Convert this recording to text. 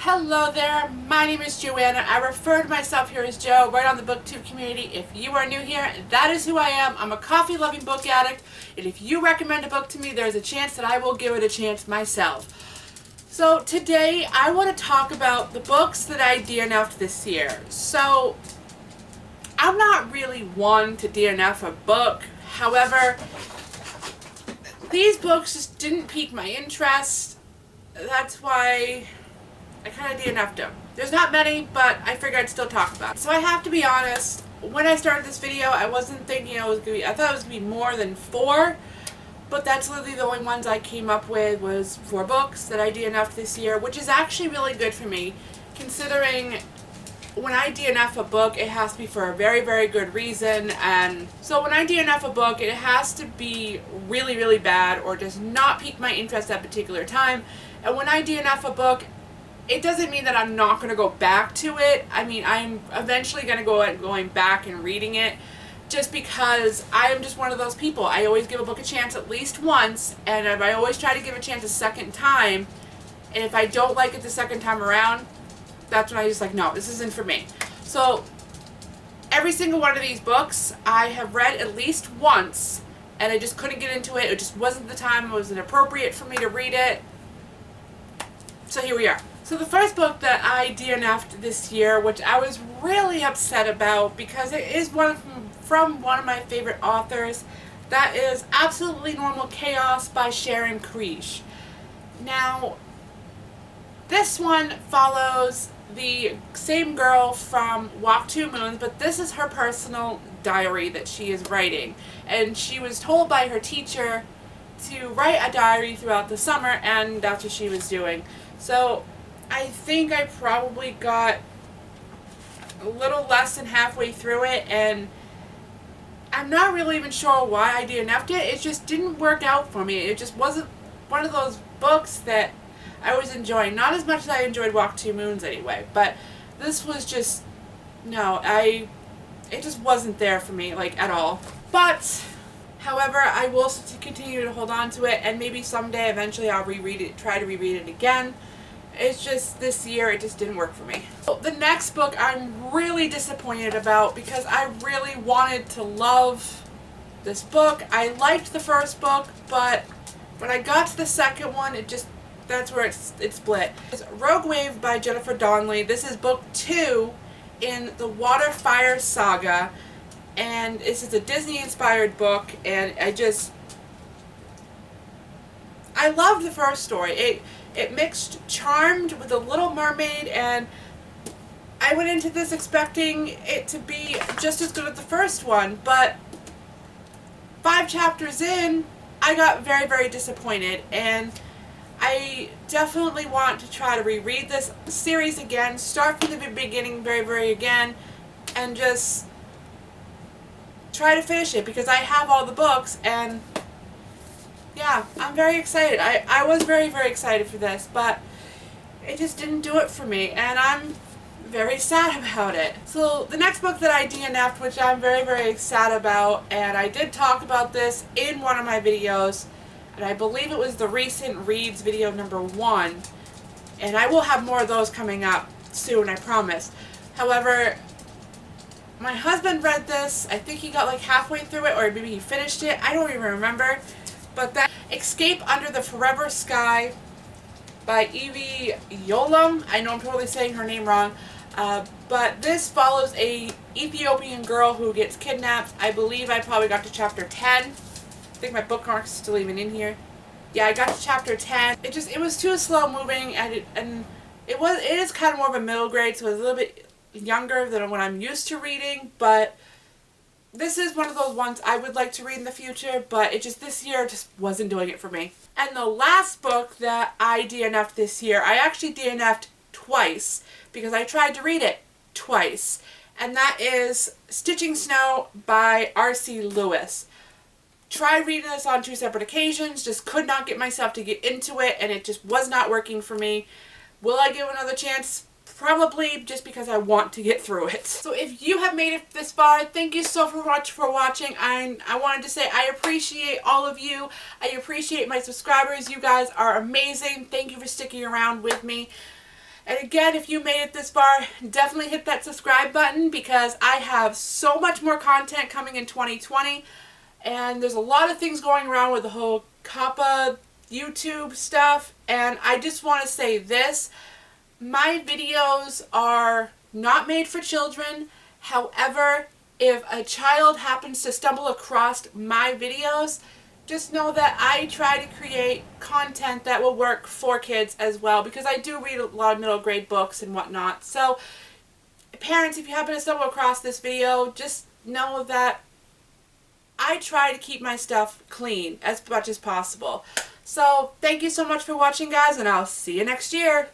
Hello there, my name is Joanna. I refer to myself here as Joe, right on the BookTube community. If you are new here, that is who I am. I'm a coffee-loving book addict, and if you recommend a book to me, there's a chance that I will give it a chance myself. So today, I want to talk about the books that I DNF'd this year. So, I'm not really one to DNF a book. However, these books just didn't pique my interest. That's why I kind of DNF'd them. There's not many, but I figured I'd still talk about it. So I have to be honest, when I started this video, I wasn't thinking I thought it was going to be more than 4, but that's literally the only ones I came up with was 4 books that I DNF'd this year, which is actually really good for me, considering when I DNF a book, it has to be for a very, very good reason. And so when I DNF a book, it has to be really, really bad or does not pique my interest at a particular time. And when I DNF a book, it doesn't mean that I'm not going to go back to it. I mean, I'm eventually going to going back and reading it, just because I am just one of those people. I always give a book a chance at least once, and I always try to give a chance a second time. And if I don't like it the second time around, that's when I just like, no, this isn't for me. So every single one of these books I have read at least once, and I just couldn't get into it. It just wasn't the time. It wasn't appropriate for me to read it. So here we are. So the first book that I DNF'd this year, which I was really upset about because it is from one of my favorite authors, that is Absolutely Normal Chaos by Sharon Creech. Now, this one follows the same girl from Walk 2 Moons, but this is her personal diary that she is writing. And she was told by her teacher to write a diary throughout the summer, and that's what she was doing. So I think I probably got a little less than halfway through it, and I'm not really even sure why I DNF'd it. It just didn't work out for me. It just wasn't one of those books that I was enjoying. Not as much as I enjoyed Walk 2 Moons anyway, but this was just, no, it just wasn't there for me, like, at all. But, however, I will continue to hold on to it, and maybe someday, eventually, I'll reread it, try to reread it again. It's just, this year, it just didn't work for me. So the next book I'm really disappointed about because I really wanted to love this book. I liked the first book, but when I got to the second one, that's where it split. It's Rogue Wave by Donnelly. This is book 2 in the Water Fire saga, and this is a Disney-inspired book, and I loved the first story. It mixed Charmed with The Little Mermaid, and I went into this expecting it to be just as good as the first one, but 5 chapters in, I got very, very disappointed, and I definitely want to try to reread this series again, start from the beginning very again, and just try to finish it, because I have all the books, and yeah, I'm very excited. I was very, very excited for this, but it just didn't do it for me, and I'm very sad about it. So the next book that I DNF'd, which I'm very, very sad about, and I did talk about this in one of my videos, and I believe it was the recent reads video number 1, and I will have more of those coming up soon, I promise. However, my husband read this. I think he got like halfway through it, or maybe he finished it. I don't even remember. But that Escape Under the Forever Sky by Eve Yolelam. I know I'm totally saying her name wrong. But this follows a Ethiopian girl who gets kidnapped. I believe I probably got to chapter 10. I think my bookmark's still even in here. Yeah, I got to chapter 10. It was too slow moving, and it is kind of more of a middle grade, so it's a little bit younger than what I'm used to reading, but this is one of those ones I would like to read in the future, but this year just wasn't doing it for me. And the last book that I DNF'd this year, I actually DNF'd twice, because I tried to read it twice, and that is Stitching Snow by R.C. Lewis. Tried reading this on 2 separate occasions, just could not get myself to get into it, and it just was not working for me. Will I give it another chance? Probably, just because I want to get through it. So if you have made it this far, thank you so much for watching. I wanted to say I appreciate all of you. I appreciate my subscribers. You guys are amazing. Thank you for sticking around with me. And again, if you made it this far, definitely hit that subscribe button because I have so much more content coming in 2020. And there's a lot of things going around with the whole COPPA YouTube stuff. And I just want to say this. My videos are not made for children. However, if a child happens to stumble across my videos, just know that I try to create content that will work for kids as well, because I do read a lot of middle grade books and whatnot. So parents, if you happen to stumble across this video, just know that I try to keep my stuff clean as much as possible. So thank you so much for watching, guys, and I'll see you next year.